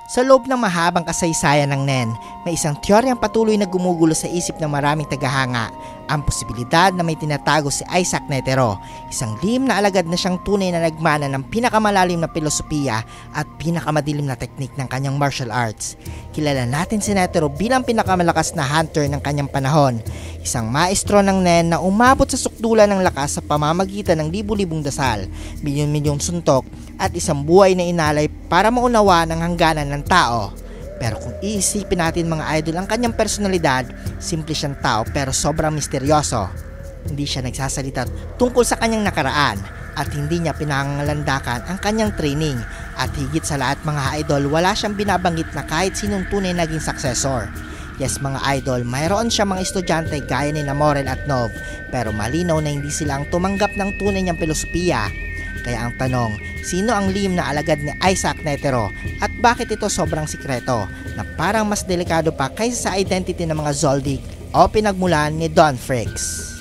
Sa loob ng mahabang kasaysayan ng Nen, may isang teoryang patuloy na gumugulo sa isip ng maraming tagahanga, ang posibilidad na may tinatago si Isaac Netero, isang lihim na alagad na siyang tunay na nagmana ng pinakamalalim na filosofiya at pinakamadilim na teknik ng kanyang martial arts. Kilala natin si Netero bilang pinakamalakas na hunter ng kanyang panahon, isang maestro ng Nen na umabot sa sukdulan ng lakas sa pamamagitan ng libu-libong dasal, milyon-milyong suntok at isang buhay na inalay para maunawa ng hangganan ng tao. Pero kung iisipin natin mga idol ang kanyang personalidad, simple siyang tao pero sobrang misteryoso. Hindi siya nagsasalita tungkol sa kanyang nakaraan at hindi niya pinangalandakan ang kanyang training. At higit sa lahat mga idol, wala siyang binabanggit na kahit sinong tunay naging successor. Yes mga idol, mayroon siya mga estudyante gaya ni Morel at Nov, pero malinaw na hindi sila ang tumanggap ng tunay niyang filosofiya. Kaya ang tanong, sino ang lihim na alagad ni Isaac Netero at bakit ito sobrang sikreto na parang mas delikado pa kaysa sa identity ng mga Zoldyck o pinagmulan ni Don Fricks?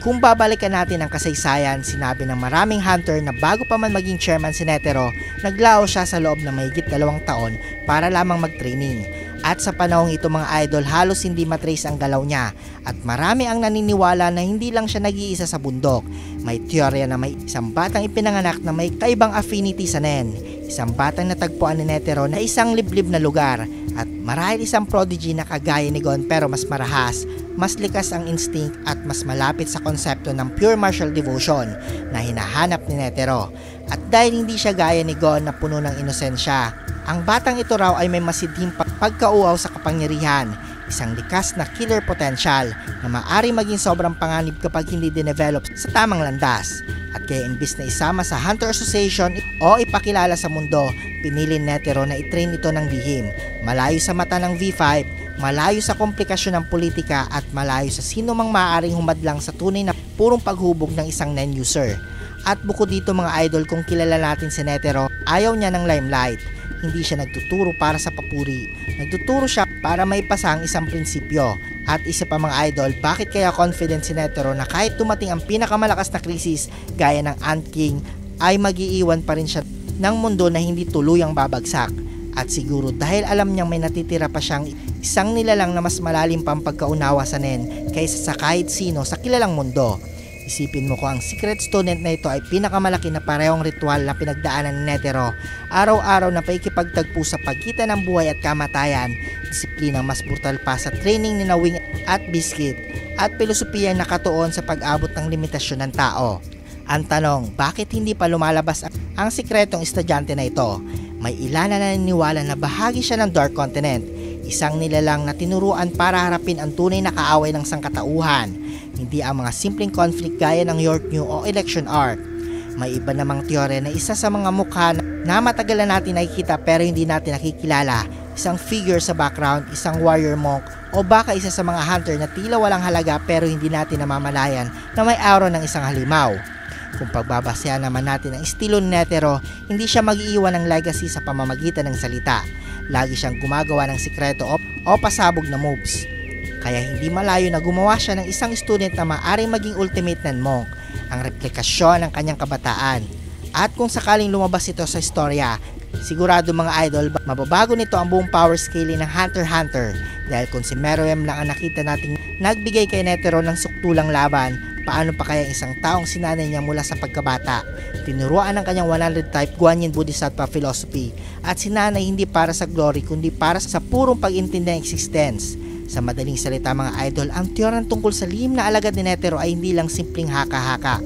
Kung babalikan natin ang kasaysayan, sinabi ng maraming hunter na bago pa man maging chairman si Netero, naglaho siya sa loob ng mahigit 2 taon para lamang mag-training. At sa panahong ito mga idol, halos hindi matrace ang galaw niya at marami ang naniniwala na hindi lang siya nag-iisa sa bundok. May teorya na may isang batang ipinanganak na may kaibang affinity sa Nen, isang batang natagpuan ni Netero na isang liblib na lugar at marahil isang prodigy na kagaya ni Gon pero mas marahas, mas likas ang instinct at mas malapit sa konsepto ng pure martial devotion na hinahanap ni Netero. At dahil hindi siya gaya ni Gon na puno ng inosensya, ang batang ito raw ay may masidhing pagkauaw sa kapangyarihan, isang likas na killer potential na maaari maging sobrang panganib kapag hindi dinevelop sa tamang landas. At kaya imbis na isama sa Hunter Association o ipakilala sa mundo, pinili Netero na itrain ito ng lihim, malayo sa mata ng V5, malayo sa komplikasyon ng politika at malayo sa sino mang maaaring humadlang sa tunay na purong paghubog ng isang Nen user. At bukod dito mga idol, kung kilala natin si Netero, ayaw niya ng limelight. Hindi siya nagtuturo para sa papuri, nagtuturo siya para maipasa ang isang prinsipyo. At isa pa mga idol, bakit kaya confident si Netero na kahit dumating ang pinakamalakas na krisis gaya ng Ant King, ay mag-iiwan pa rin siya ng mundo na hindi tuluyang babagsak. At siguro dahil alam niyang may natitira pa siyang isang nilalang na mas malalim pang pagkaunawa sa Nen kaysa sa kahit sino sa kilalang mundo. Isipin mo kung ang secret student na ito ay pinakamalaki na parehong ritual na pinagdaanan ni Netero, araw-araw na paikipagtagpo sa pagitan ng buhay at kamatayan, disiplinang mas brutal pa sa training ni Wing at Biscuit, at pilosopiyang nakatuon sa pag-abot ng limitasyon ng tao. Ang tanong, bakit hindi pa lumalabas ang sikretong estudyante na ito? May ilan na naniniwala na bahagi siya ng Dark Continent, isang nilalang na tinuruan para harapin ang tunay na kaaway ng sangkatauhan, hindi ang mga simpleng conflict gaya ng York New o Election Arc. May iba namang teorya na isa sa mga mukha na matagal na natin nakikita pero hindi natin nakikilala, isang figure sa background, isang warrior monk o baka isa sa mga hunter na tila walang halaga pero hindi natin namamalayan na may aura ng isang halimaw. Kung pagbabasehan naman natin ang estilo ni Netero, hindi siya mag-iiwan ng legacy sa pamamagitan ng salita. Lagi siyang gumagawa ng sikreto o pasabog na moves. Kaya hindi malayo na gumawa siya ng isang student na maaaring maging ultimate Nen monk, ang replikasyon ng kanyang kabataan. At kung sakaling lumabas ito sa istorya, sigurado mga idol, mababago nito ang buong power scaling ng Hunter x Hunter. Dahil kung si Meruem lang ang nakita nating nagbigay kay Netero ng suktulang laban, paano pa kaya isang taong sinanay niya mula sa pagkabata? Tinuruan ng kanyang 100 type Guanyin Bodhisattva philosophy at sinanay hindi para sa glory kundi para sa purong pag-intindi ng existence. Sa madaling salita mga idol, ang teorya tungkol sa lihim na alagad ni Netero ay hindi lang simpleng haka-haka.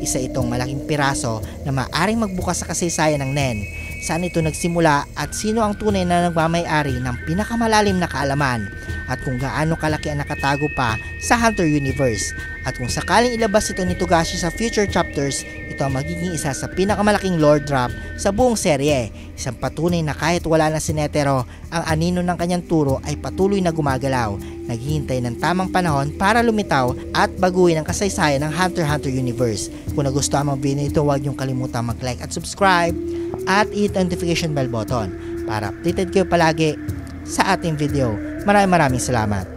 Isa itong malaking piraso na maaaring magbukas sa kasaysayan ng Nen. Saan ito nagsimula at sino ang tunay na nagmamay-ari ng pinakamalalim na kaalaman at kung gaano kalaki ang nakatago pa sa Hunter Universe. At kung sakaling ilabas ito ni Togashi sa future chapters, ito ang magiging isa sa pinakamalaking lore drop sa buong serye. Isang patunay na kahit wala na si Netero, ang anino ng kanyang turo ay patuloy na gumagalaw, naghihintay ng tamang panahon para lumitaw at baguhin ang kasaysayan ng Hunter x Hunter Universe. Kung nagustuhan mo ang video ito, huwag niyong kalimutan mag-like at subscribe at hit notification bell button para updated kayo palagi sa ating video. Maraming salamat.